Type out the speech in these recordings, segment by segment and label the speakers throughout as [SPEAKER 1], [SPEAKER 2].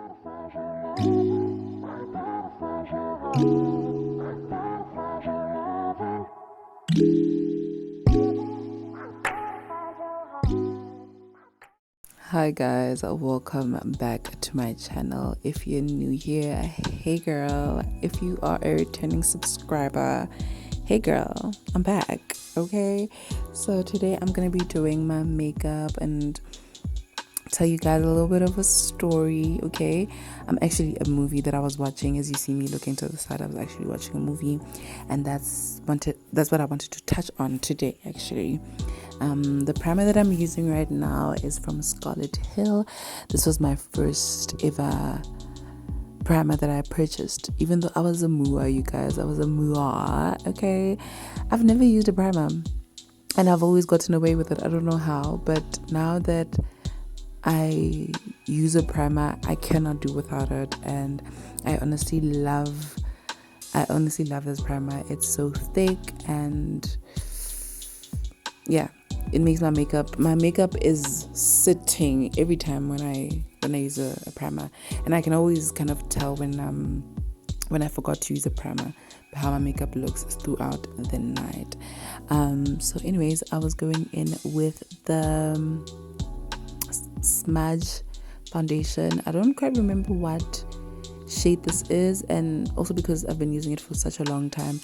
[SPEAKER 1] Hi guys, welcome back to my channel. If you're new here, hey girl. If you are a returning subscriber, hey girl, I'm back. Okay, so today I'm gonna be doing my makeup and tell you guys a little bit of a story. Okay, actually a movie that I was watching. As you see me looking to the side, I was actually watching a movie, and that's what I wanted to touch on today actually. The primer that I'm using right now is from Scarlet Hill. This was my first ever primer that I purchased, even though I was a mua, you guys. I was a mua, okay? I've never used a primer, and I've always gotten away with it. I don't know how, but now that I use a primer, I cannot do without it, and I honestly love this primer. It's so thick, and yeah, it makes my makeup is sitting every time when I use a primer, and I can always kind of tell when I forgot to use a primer how my makeup looks throughout the night. So anyways, I was going in with the Smudge foundation. I don't quite remember what shade this is, and also because I've been using it for such a long time,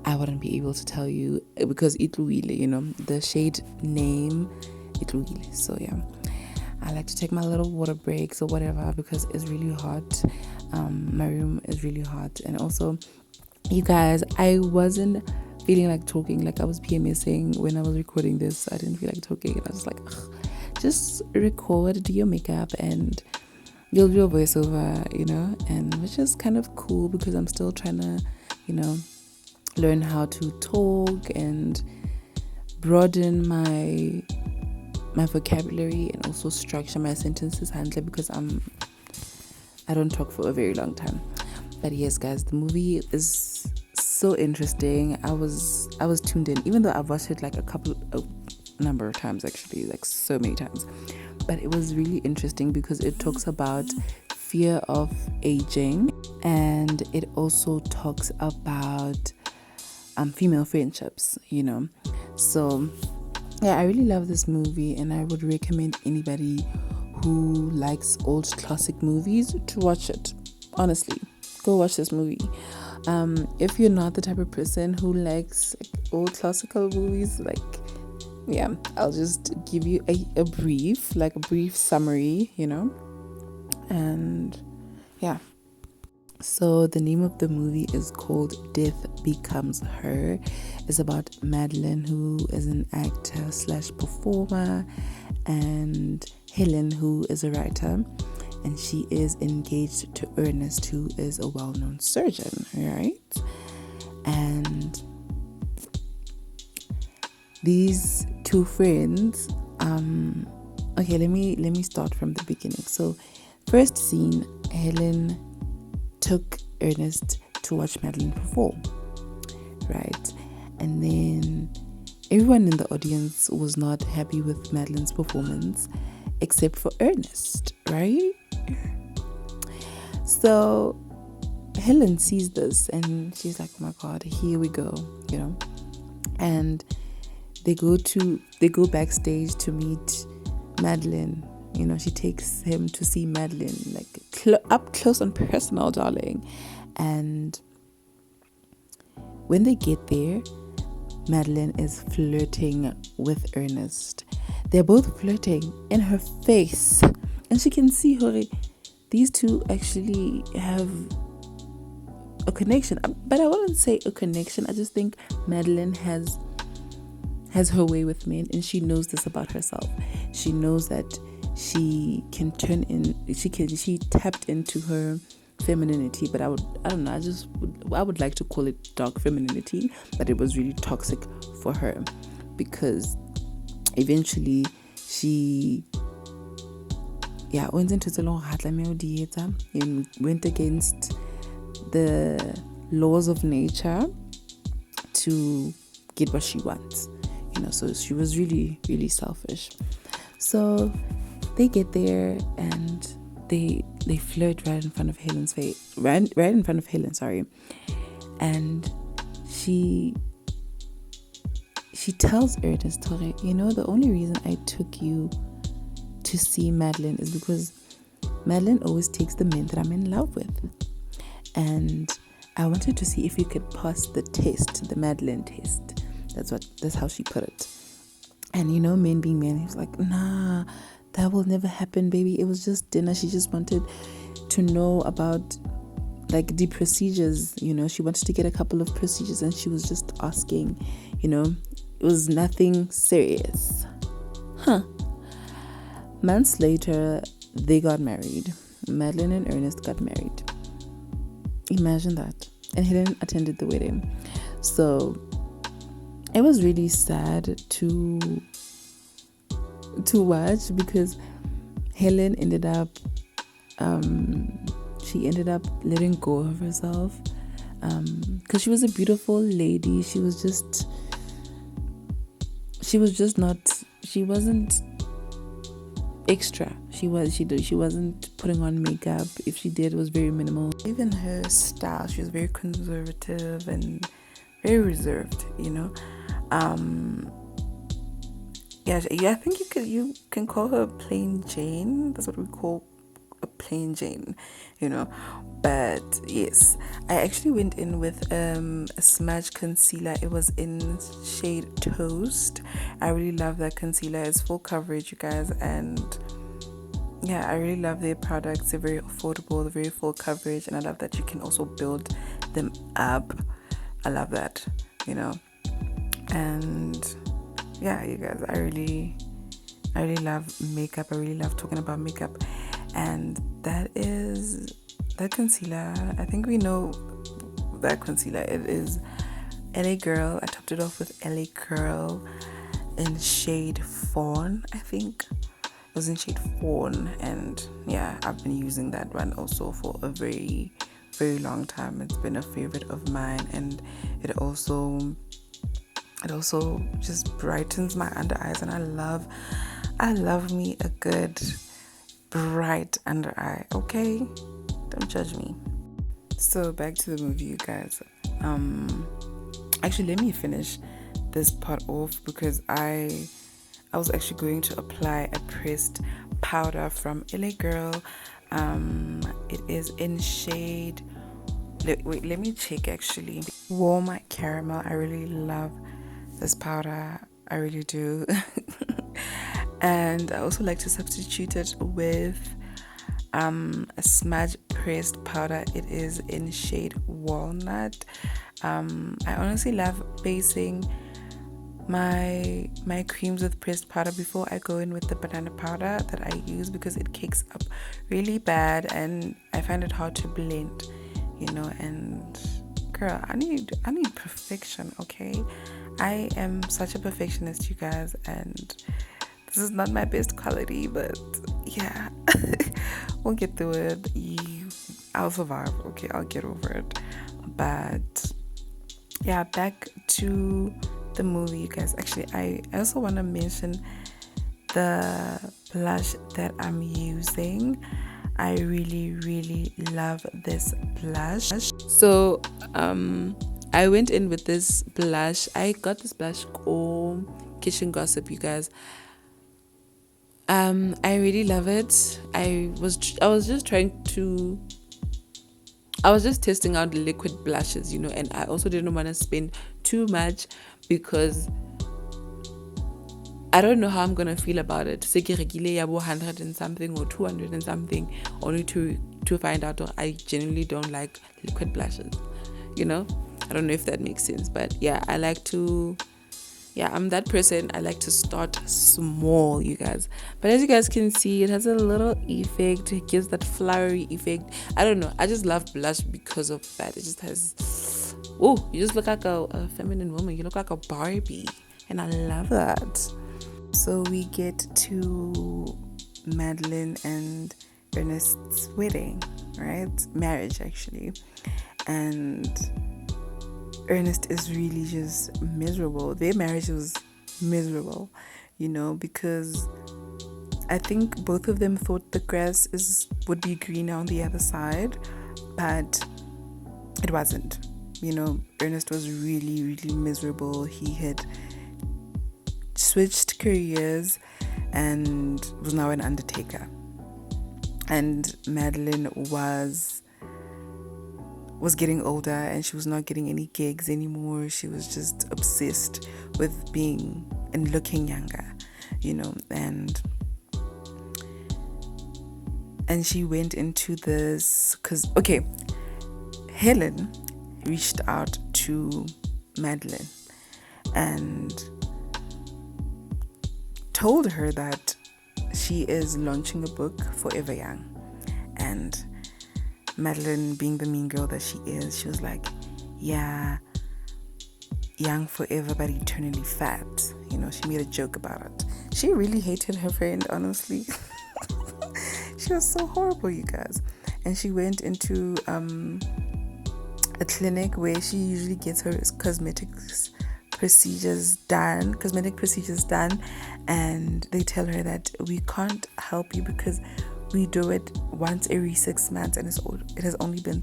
[SPEAKER 1] I wouldn't be able to tell you because itluile, the shade name itluile. So yeah, I like to take my little water breaks or whatever because it's really hot. My room is really hot, and also, you guys, I wasn't feeling like talking. Like I was PMSing when I was recording this. I didn't feel like talking, and I was like, just record, do your makeup, and you'll do a voiceover, and which is kind of cool because I'm still trying to, learn how to talk and broaden my vocabulary and also structure my sentences handle because I don't talk for a very long time. But yes, guys, the movie is so interesting. I was tuned in, even though I've watched it like a number of times, actually, like so many times. But it was really interesting because it talks about fear of aging, and it also talks about female friendships, So yeah, I really love this movie, and I would recommend anybody who likes old classic movies to watch it. Honestly, go watch this movie. If you're not the type of person who likes old classical movies, I'll just give you a brief summary, and yeah. So the name of the movie is called Death Becomes Her. It's about Madeline, who is an actor / performer, and Helen, who is a writer, and she is engaged to Ernest, who is a well-known surgeon, right? And these two friends, okay, let me start from the beginning. So first scene, Helen took Ernest to watch Madeline perform, right? And then everyone in the audience was not happy with Madeline's performance except for Ernest, right? So Helen sees this and she's like, oh my God, here we go, and they go backstage to meet Madeline. She takes him to see Madeline, like up close and personal, darling. And when they get there, Madeline is flirting with Ernest. They're both flirting in her face, and she can see her. These two actually have a connection, but I wouldn't say a connection. I just think Madeline has her way with men, and she knows this about herself. She knows that she can she tapped into her femininity, but I would like to call it dark femininity, but it was really toxic for her because eventually she went against the laws of nature to get what she wants, so she was really, really selfish. So they get there, and they flirt right in front of Helen's face, right in front of Helen, sorry. And she tells Ernest, the only reason I took you to see Madeline is because Madeline always takes the men that I'm in love with, and I wanted to see if you could pass the test, the Madeline test. That's how she put it. And men being men, he was like, nah, that will never happen, baby. It was just dinner. She just wanted to know about like the procedures, she wanted to get a couple of procedures, and she was just asking, it was nothing serious. Months later, they got married. Madeline and Ernest got married. Imagine that. And Helen attended the wedding. So it was really sad to watch, because Helen ended up letting go of herself, because she was a beautiful lady. She wasn't extra. She wasn't putting on makeup. If she did, it was very minimal. Even her style, she was very conservative and very reserved, I think you can call her plain Jane. That's what we call a plain Jane, but yes, I actually went in with a smudge concealer. It was in shade Toast. I really love that concealer. It's full coverage, you guys, and yeah, I really love their products. They're very affordable, they're very full coverage, and I love that you can also build them up. I love that, and yeah, you guys, I really love makeup. I really love talking about makeup. And that concealer, I think we know that concealer. It is LA Girl. I topped it off with LA Girl in shade Fawn, I think. It was in shade Fawn. And yeah, I've been using that one also for a very, very long time. It's been a favorite of mine. And it also just brightens my under eyes. And I love me a good bright under eye, okay? Don't judge me. So back to the movie, you guys. Actually, let me finish this part off, because I was actually going to apply a pressed powder from LA Girl. It is in shade, wait, let me check actually. Warm Caramel. I really love this powder, I really do. And I also like to substitute it with a smudge pressed powder. It is in shade Walnut. I honestly love basing my creams with pressed powder before I go in with the banana powder that I use, because it cakes up really bad and I find it hard to blend, and girl, I need perfection, okay? I am such a perfectionist, you guys, and this is not my best quality, but yeah, we'll get through it. I'll survive, okay? I'll get over it. But yeah, back to the movie, you guys. Actually, I also want to mention the blush that I'm using. I really, really love this blush. So, I went in with this blush. I got this blush called Kitchen Gossip, you guys. I really love it. I was just testing out liquid blushes, and I also didn't want to spend too much, because I don't know how I'm gonna feel about it. 100 and something or 200 and something, only to find out that I genuinely don't like liquid blushes. I don't know if that makes sense, but yeah, I'm that person. I like to start small, you guys. But as you guys can see, it has a little effect. It gives that flowery effect. I don't know. I just love blush because of that. It just has, you just look like a feminine woman. You look like a Barbie. And I love that. So we get to Madeline and Ernest's wedding, right? Marriage, actually. And Ernest is really just miserable. Their marriage was miserable, because I think both of them thought the grass would be greener on the other side, but it wasn't. Ernest was really, really miserable. He had switched careers and was now an undertaker. And Madeline was getting older, and she was not getting any gigs anymore. She was just obsessed with being and looking younger, and she went into this because Helen reached out to Madeline and told her that she is launching a book, Forever Young. And Madeline, being the mean girl that she is, she was like, yeah, young forever but eternally fat. She made a joke about it. She really hated her friend, honestly. She was so horrible, you guys. And she went into a clinic where she usually gets her cosmetic procedures done, and they tell her that we can't help you because we do it once every 6 months, and it has only been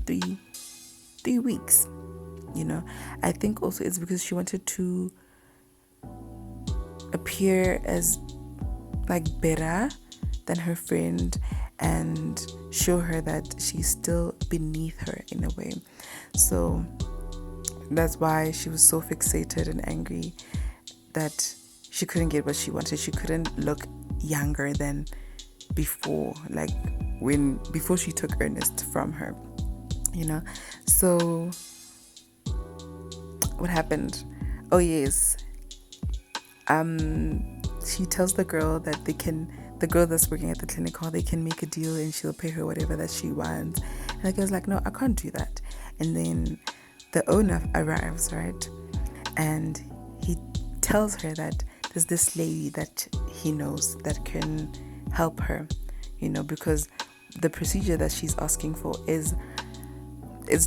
[SPEAKER 1] three weeks. I think also it's because she wanted to appear as better than her friend and show her that she's still beneath her in a way. So that's why she was so fixated and angry that she couldn't get what she wanted. She couldn't look younger than before, before she took Ernest from her, So what happened? Oh yes. She tells the girl that the girl that's working at the clinic hall, they can make a deal and she'll pay her whatever that she wants. And the girl's like, no, I can't do that. And then the owner arrives, right? And he tells her that there's this lady that he knows that can help her, because the procedure that she's asking for is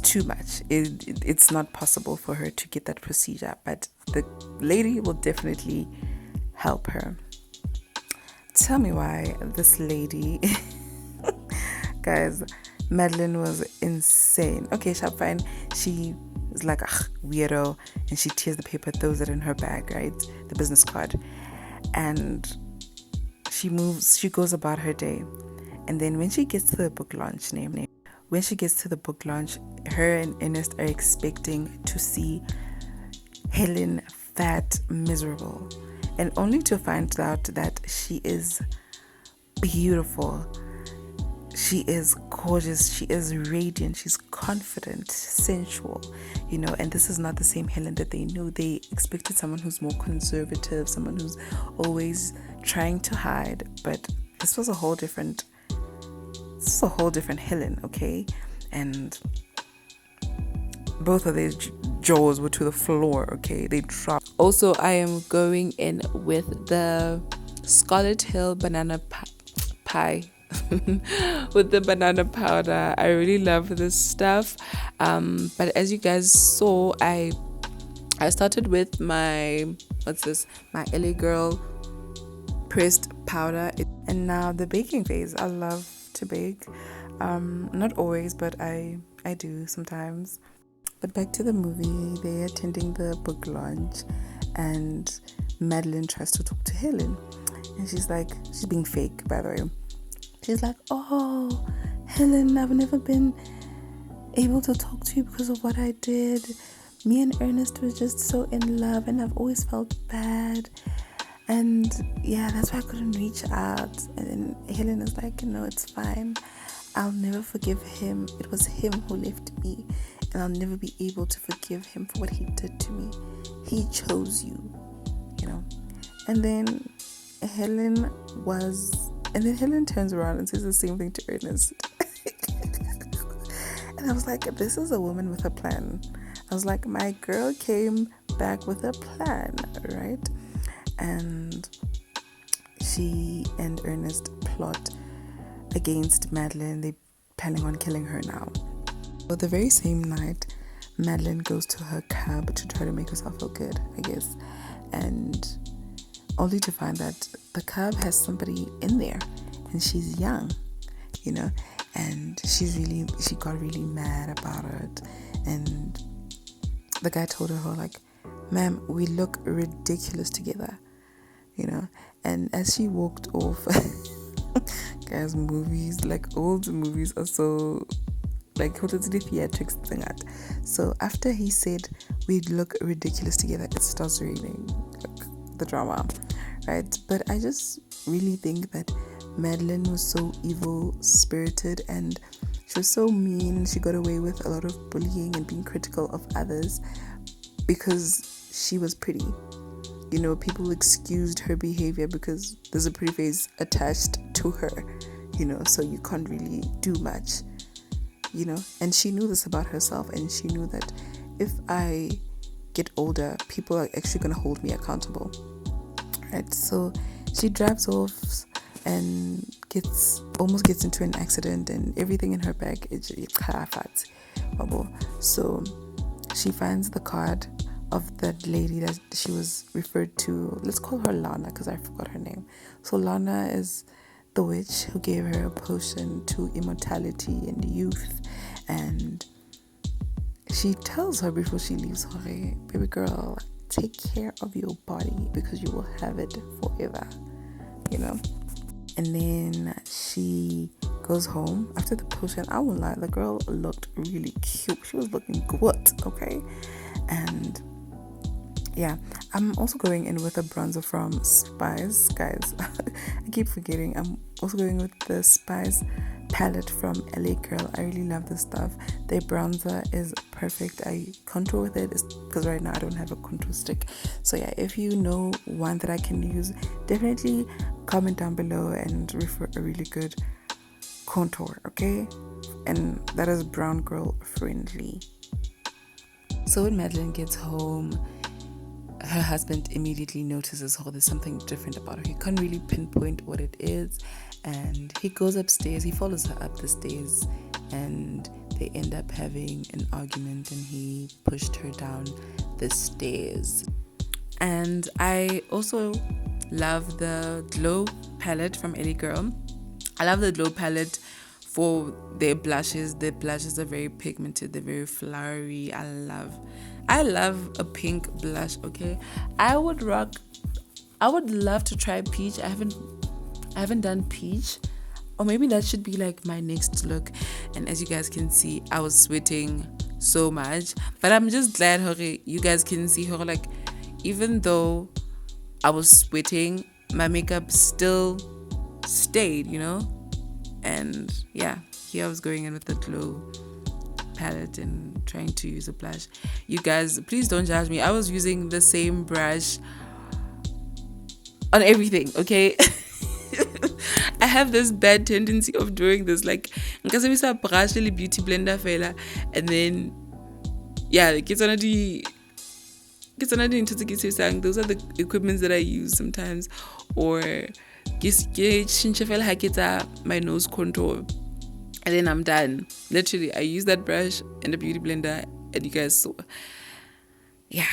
[SPEAKER 1] too much. It's not possible for her to get that procedure, but the lady will definitely help her. Tell me why this lady, guys, Madeline was insane. Okay, fine. She is like, weirdo, and she tears the paper, throws it in her bag, right? The business card. And she goes about her day. And then when she gets to the book launch, her and Ernest are expecting to see Helen fat, miserable, and only to find out that she is beautiful. She is gorgeous. She is radiant. She's confident, sensual, and this is not the same Helen that they knew. They expected someone who's more conservative, someone who's always trying to hide, but this was a whole different Helen, okay? And both of their jaws were to the floor, okay? They dropped. Also, I am going in with the Scarlet Hill banana pie with the banana powder. I really love this stuff. But as you guys saw, I started with my LA Girl pressed powder, and now the baking phase. I love to bake. Not always, but I do sometimes. But back to the movie, they're attending the book launch, and Madeline tries to talk to Helen, and she's being fake, by the way. She's like, oh, Helen, I've never been able to talk to you because of what I did. Me and Ernest were just so in love, and I've always felt bad, and yeah, that's why I couldn't reach out. And then Helen is like, no, it's fine. I'll never forgive him. It was him who left me, and I'll never be able to forgive him for what he did to me. He chose you, And then Helen turns around and says the same thing to Ernest. And I was like, this is a woman with a plan. I was like, my girl came back with a plan, right? And she and Ernest plot against Madeline. They're planning on killing her now. So the very same night, Madeline goes to her cab to try to make herself feel good, I guess. And only to find that the cub has somebody in there and she's young, and she got really mad about it. And the guy told her, like, ma'am, we look ridiculous together, and as she walked off, guys, movies, like old movies are so like theatrics thing. So after he said we'd look ridiculous together, it starts raining, like the drama, right? But I just really think that Madeline was so evil spirited and she was so mean. She got away with a lot of bullying and being critical of others because she was pretty. People excused her behavior because there's a pretty face attached to her, so you can't really do much, and she knew this about herself, and she knew that if I get older, people are actually going to hold me accountable, right? So she drives off and almost gets into an accident, and everything in her bag is so she finds the card of that lady that she was referred to. Let's call her Lana because I forgot her name. So Lana is the witch who gave her a potion to immortality and youth, and she tells her before she leaves, hey, baby girl, take care of your body because you will have it forever, and then she goes home after the potion. I won't lie, the girl looked really cute. She was looking good, okay? And yeah, I'm also going in with a bronzer from Spice, guys. I keep forgetting. I'm also going with the Spice palette from LA Girl. I really love this stuff. Their bronzer is perfect. I contour with it because right now I don't have a contour stick. So yeah, if you know one that I can use, definitely comment down below and refer a really good contour, okay? And that is brown girl friendly. So when Madeline gets home, her husband immediately notices, there's something different about her. He can't really pinpoint what it is, and he goes upstairs. He follows her up the stairs, and they end up having an argument, and he pushed her down the stairs. And I also love the Glow palette from LA Girl. I love the Glow palette for their blushes. Their blushes are very pigmented. They're very flowery. I love a pink blush, okay? I would love to try peach. I haven't done peach. Or maybe that should be like my next look. And as you guys can see, I was sweating so much. But I'm just glad you guys can see her, like, even though I was sweating, my makeup still stayed, And yeah, here I was going in with the Glow palette and trying to use a blush. You guys, please don't judge me. I was using the same brush on everything, okay? I have this bad tendency of doing this, like, because I use a brush, really beauty blender fela, and then yeah, those are the equipments that I use sometimes, or my nose contour, and then I'm done. Literally, I use that brush and a beauty blender, and you guys saw. Yeah.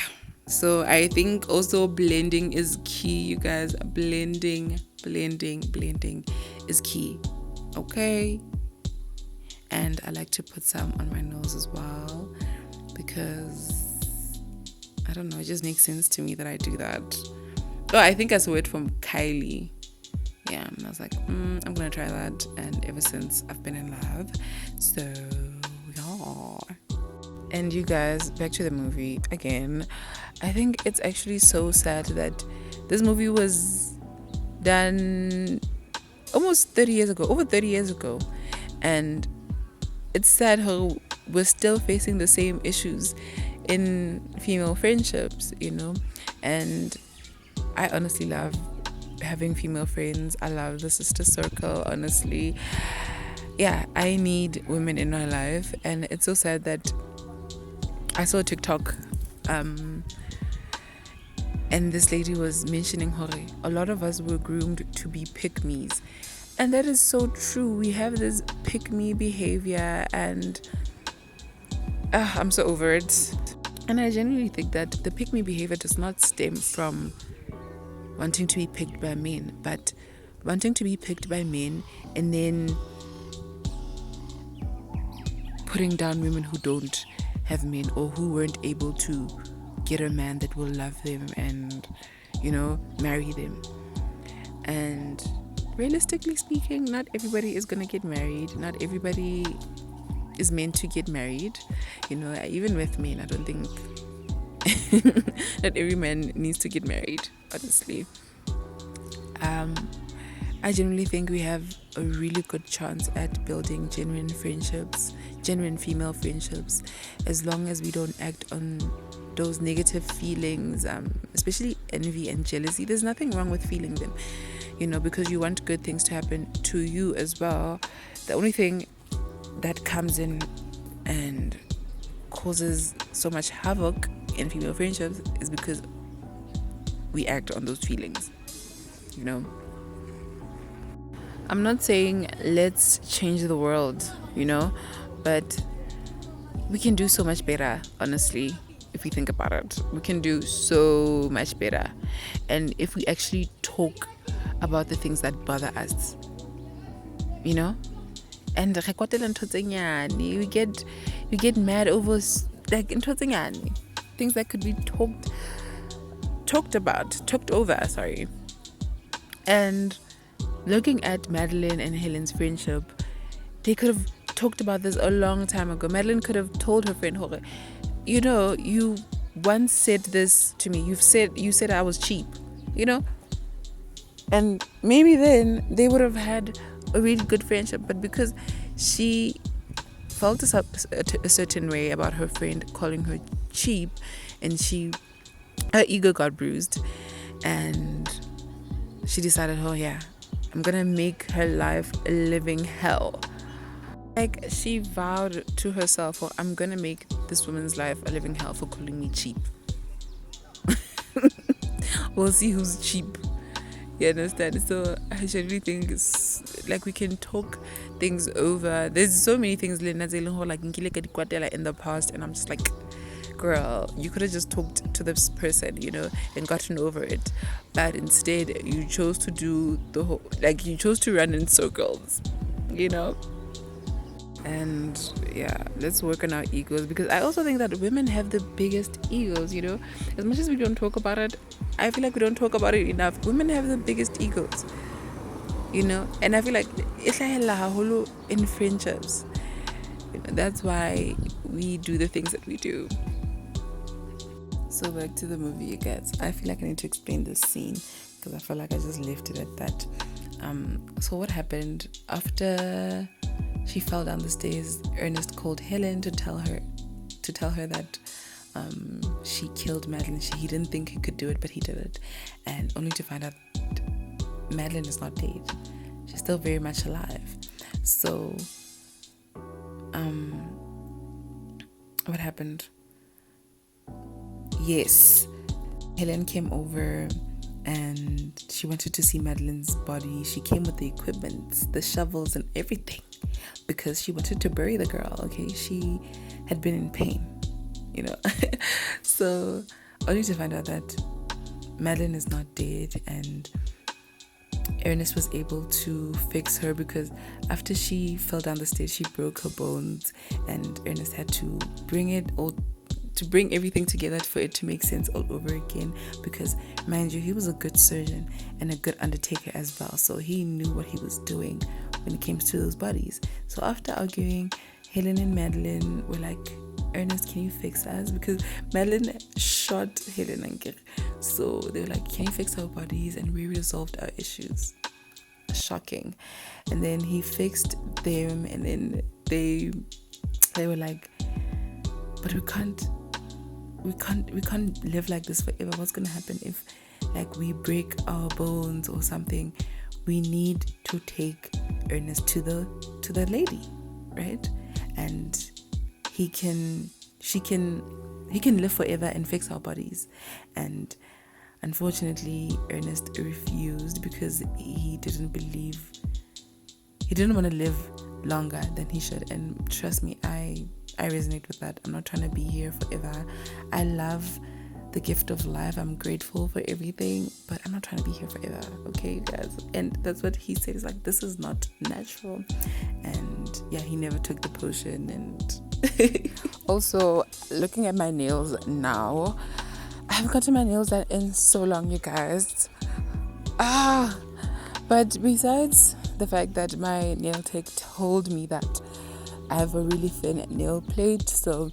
[SPEAKER 1] So I think also blending is key, you guys. Blending is key. Okay. And I like to put some on my nose as well, because I don't know, it just makes sense to me that I do that. Oh, I think I saw it from Kylie. Yeah, and I was like, I'm gonna try that, and ever since I've been in love. So yeah. And you guys, back to the movie again. I think it's actually so sad that this movie was done almost 30 years ago, over 30 years ago, and it's sad how we're still facing the same issues in female friendships, and I honestly love having female friends. I love the sister circle, honestly. Yeah, I need women in my life, and it's so sad that I saw a TikTok and this lady was mentioning how a lot of us were groomed to be pick-me's, and that is so true. We have this pick-me behavior, and I'm so over it. And I genuinely think that the pick-me behavior does not stem from wanting to be picked by men, but wanting to be picked by men and then putting down women who don't have men or who weren't able to get a man that will love them and, marry them. And realistically speaking, not everybody is going to get married. Not everybody is meant to get married. Even with men, I don't think that every man needs to get married, honestly. I genuinely think we have a really good chance at building genuine friendships, genuine female friendships, as long as we don't act on those negative feelings, especially envy and jealousy. There's nothing wrong with feeling them, because you want good things to happen to you as well. The only thing that comes in and causes so much havoc in female friendships is because we act on those feelings. I'm not saying let's change the world, but we can do so much better, honestly. If we think about it, we can do so much better. And if we actually talk about the things that bother us, and we get mad over like things that could be talked over, and looking at Madeline and Helen's friendship, they could have talked about this a long time ago. Madeline could have told her friend, you once said this to me. You said I was cheap, and maybe then they would have had a really good friendship. But because she felt a certain way about her friend calling her cheap, and her ego got bruised, and she decided, I'm gonna make her life a living hell. Like, she vowed to herself, I'm gonna make this woman's life a living hell for calling me cheap. We'll see who's cheap. You understand? So I generally think it's like we can talk things over. There's so many things like in the past, and I'm just like, girl, you could have just talked to this person, and gotten over it. But instead, you chose to do you chose to run in circles, And let's work on our egos, because I also think that women have the biggest egos, As much as we don't talk about it, I feel like we don't talk about it enough. Women have the biggest egos, And I feel like in friendships, that's why we do the things that we do. So back to the movie, you guys. I feel like I need to explain this scene because I feel like I just left it at that. So what happened after she fell down the stairs? Ernest called Helen to tell her that she killed Madeline. He didn't think he could do it, but he did it, and only to find out Madeline is not dead. She's still very much alive. So, what happened? Yes, Helen came over and she wanted to see Madeline's body. She came with the equipment, the shovels and everything, because she wanted to bury the girl, okay? She had been in pain, So, only to find out that Madeline is not dead, and Ernest was able to fix her, because after she fell down the stairs, she broke her bones, and Ernest had to bring everything together for it to make sense all over again, because mind you, he was a good surgeon and a good undertaker as well, so he knew what he was doing when it came to those bodies. So after arguing, Helen and Madeline were like, Ernest, can you fix us? Because Madeline shot Helen and Gert. So they were like, can you fix our bodies? And we resolved our issues. Shocking. And then he fixed them, and then they were like, but we can't live like this forever. What's gonna happen if we break our bones or something? We need to take Ernest to the lady, right? And he can live forever and fix our bodies. And unfortunately, Ernest refused because he didn't want to live longer than he should. And trust me, I resonate with that. I'm not trying to be here forever. I love the gift of life. I'm grateful for everything, but I'm not trying to be here forever, okay, guys? And that's what he said. He's like, this is not natural. And yeah, he never took the potion. And also, looking at my nails now, I haven't gotten my nails done in so long, you guys. But besides the fact that my nail tech told me that I have a really thin nail plate, so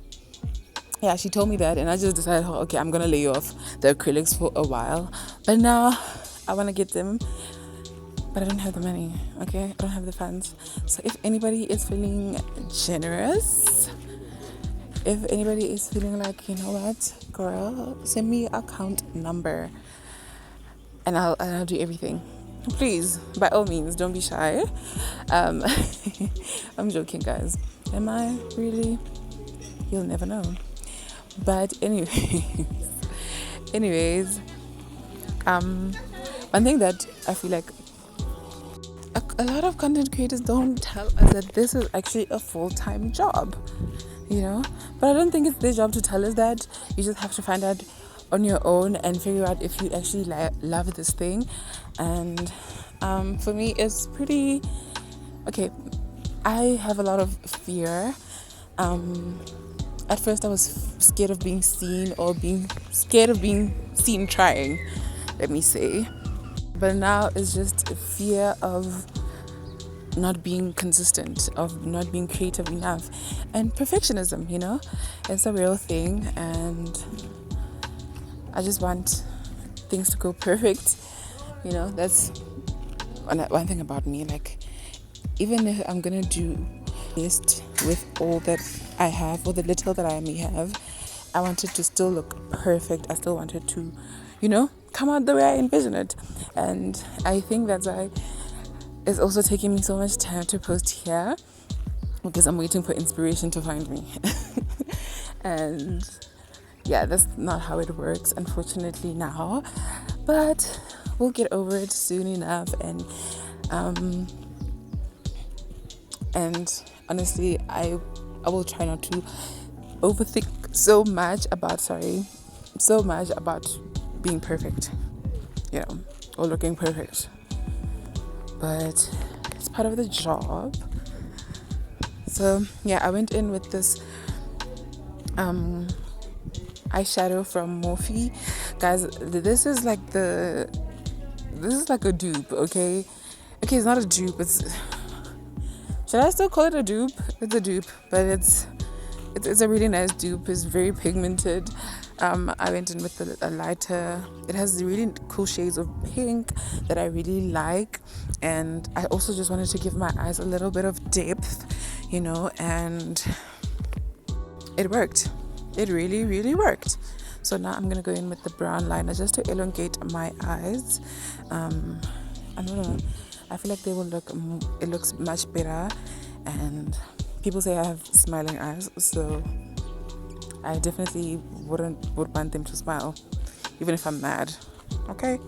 [SPEAKER 1] yeah, she told me that, and I just decided, okay, I'm gonna lay off the acrylics for a while. But now I want to get them, but I don't have the money, okay? I don't have the funds. So if anybody is feeling generous, if anybody is feeling like, you know what, girl, send me account number and I'll do everything. Please, by all means, don't be shy. I'm joking, guys. Am I really? You'll never know. But anyways, one thing that I feel like a lot of content creators don't tell us that this is actually a full-time job, you know? But I don't think it's their job to tell us that. You just have to find out on your own and figure out if you actually love this thing. And for me, it's pretty okay. I have a lot of fear. At first I was scared of being seen, or being scared of being seen trying, let me say. But now it's just a fear of not being consistent, of not being creative enough, and perfectionism, you know? It's a real thing, and I just want things to go perfect, you know? That's one thing about me. Like, even if I'm gonna do best with all that I have, or the little that I may have, I want it to still look perfect. I still want it to, you know, come out the way I envision it. And I think that's why it's also taking me so much time to post here, because I'm waiting for inspiration to find me. And yeah, that's not how it works, unfortunately, now. But we'll get over it soon enough. And honestly, I will try not to overthink so much about being perfect, you know, or looking perfect. But it's part of the job. So yeah, I went in with this eyeshadow from Morphe. Guys, this is like a dupe, okay? Okay, it's not a dupe, should I still call it a dupe? It's a dupe, but it's a really nice dupe. It's very pigmented. I went in with a lighter. It has really cool shades of pink that I really like, and I also just wanted to give my eyes a little bit of depth, you know, and it worked. It really, really worked. So now I'm gonna go in with the brown liner just to elongate my eyes. I don't know. I feel like it looks much better, and people say I have smiling eyes, so I definitely would want them to smile, even if I'm mad. Okay?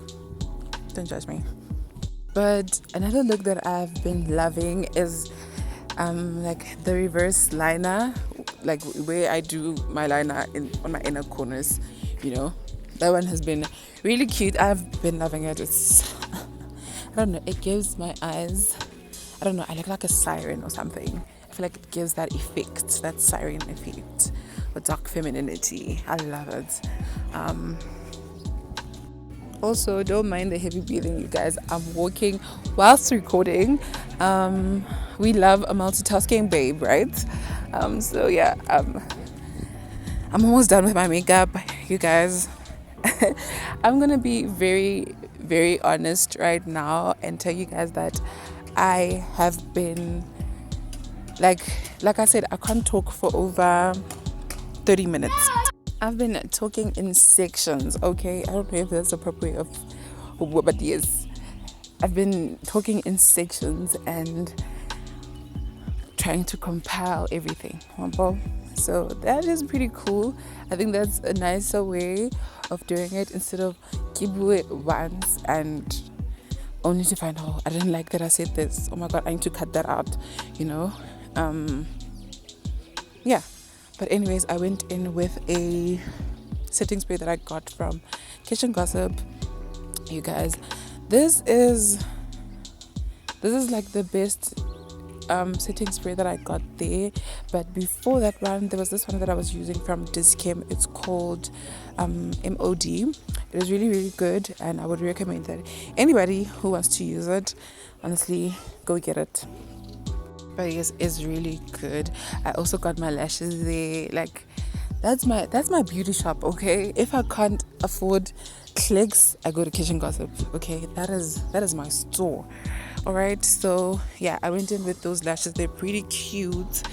[SPEAKER 1] Don't judge me. But another look that I've been loving is like the reverse liner, like where I do my liner on my inner corners, you know. That one has been really cute. I've been loving it. I don't know, it gives my eyes, I don't know, I look like a siren or something. I feel like it gives that effect, that siren effect, or dark femininity. I love it. Also, don't mind the heavy breathing, you guys. I'm walking whilst recording. We love a multitasking babe, right? So yeah, I'm almost done with my makeup, you guys. I'm gonna be very, very honest right now and tell you guys that I have been like I said, I can't talk for over 30 minutes. I've been talking in sections, okay? I don't know if that's the proper way of, but yes, I've been talking in sections and trying to compile everything. So that is pretty cool. I think that's a nicer way of doing it, instead of keep it once and only to find, I didn't like that I said this. Oh my god, I need to cut that out, you know? Yeah. But anyways, I went in with a setting spray that I got from Kitchen Gossip. You guys, this is like the best setting spray that I got there. But before that one, there was this one that I was using from Dischem. It's called MOD. It is really, really good, and I would recommend that anybody who wants to use it, honestly, go get it. But yes, it's really good. I also got my lashes there. Like, that's my beauty shop, okay? If I can't afford clicks, I go to Kitchen Gossip, okay? That is my store. All right, so yeah, I went in with those lashes. They're pretty cute,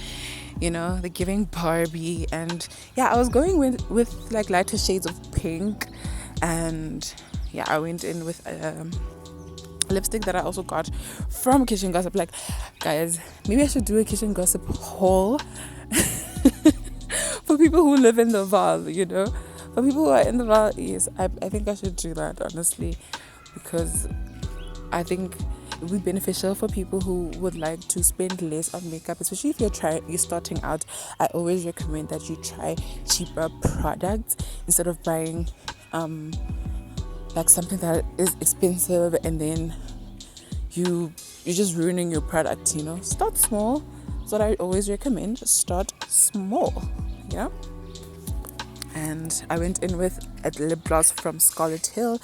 [SPEAKER 1] you know, they're giving Barbie. And yeah, I was going with like lighter shades of pink. And yeah, I went in with lipstick that I also got from Kitchen Gossip. Like, guys, maybe I should do a Kitchen Gossip haul for people who live in the Val, you know. For people who are in the Val, yes, I think I should do that, honestly, because I think it would be beneficial for people who would like to spend less on makeup, especially if you're starting out. I always recommend that you try cheaper products instead of buying like something that is expensive and then you're just ruining your product, you know. Start small. That's what I always recommend. Start small, yeah. And I went in with a lip gloss from Scarlet Hill.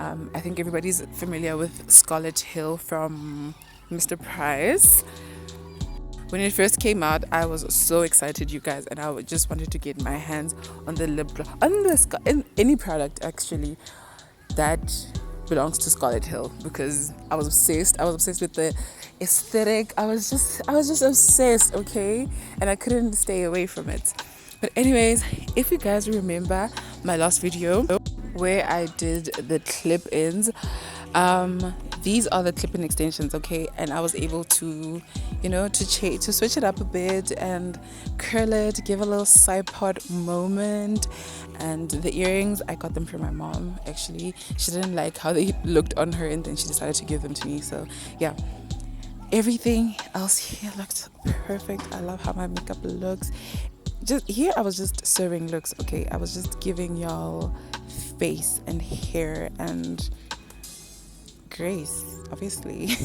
[SPEAKER 1] I think everybody's familiar with Scarlet Hill from Mr. Price. When it first came out, I was so excited, you guys, and I just wanted to get my hands on the lip gloss, on any product actually that belongs to Scarlet Hill, because I was obsessed. I was obsessed with the aesthetic. I was just obsessed, okay, and I couldn't stay away from it. But anyways, if you guys remember my last video where I did the clip-ins, these are the clip-in extensions, okay, and I was able to, you know, to switch it up a bit and curl it, give a little side part moment. And the earrings, I got them from my mom, actually. She didn't like how they looked on her, and then she decided to give them to me. So yeah, everything else here looked perfect. I love how my makeup looks. Just here, I was just serving looks, okay? I was just giving y'all face and hair and grace, obviously.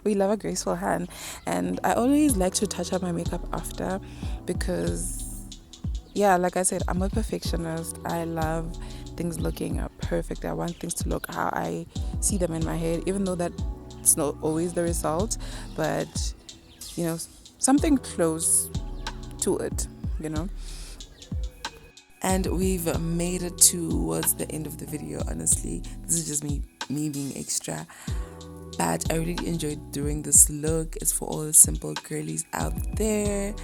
[SPEAKER 1] We love a graceful hand. And I always like to touch up my makeup after, because yeah, like I said, I'm a perfectionist. I love things looking perfect. I want things to look how I see them in my head, even though that's not always the result, but you know, something close to it, you know. And we've made it towards the end of the video. Honestly, this is just me being extra, but I really enjoyed doing this look. It's for all the simple girlies out there,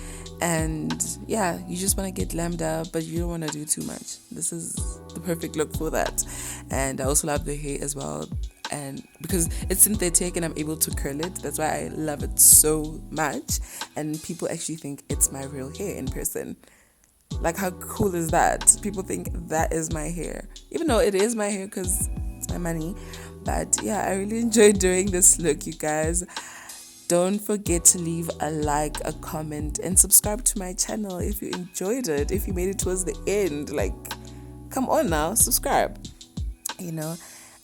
[SPEAKER 1] and yeah, you just want to get glammed up, but you don't want to do too much. This is the perfect look for that. And I also love the hair as well, and because it's synthetic and I'm able to curl it, that's why I love it so much. And people actually think it's my real hair in person. Like, how cool is that? People think that is my hair, even though it is my hair because it's my money. But yeah, I really enjoyed doing this look, you guys. Don't forget to leave a like, a comment, and subscribe to my channel if you enjoyed it. If you made it towards the end, like, come on now, subscribe, you know.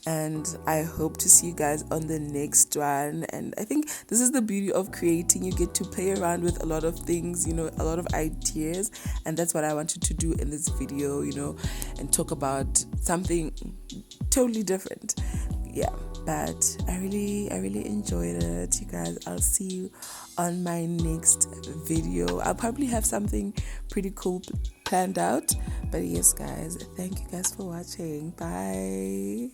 [SPEAKER 1] And I hope to see you guys on the next one. And I think this is the beauty of creating. You get to play around with a lot of things, you know, a lot of ideas. And that's what I wanted to do in this video, you know, and talk about something totally different. Yeah, but I really enjoyed it, you guys. I'll see you on my next video. I'll probably have something pretty cool planned out. But yes, guys, thank you guys for watching. Bye.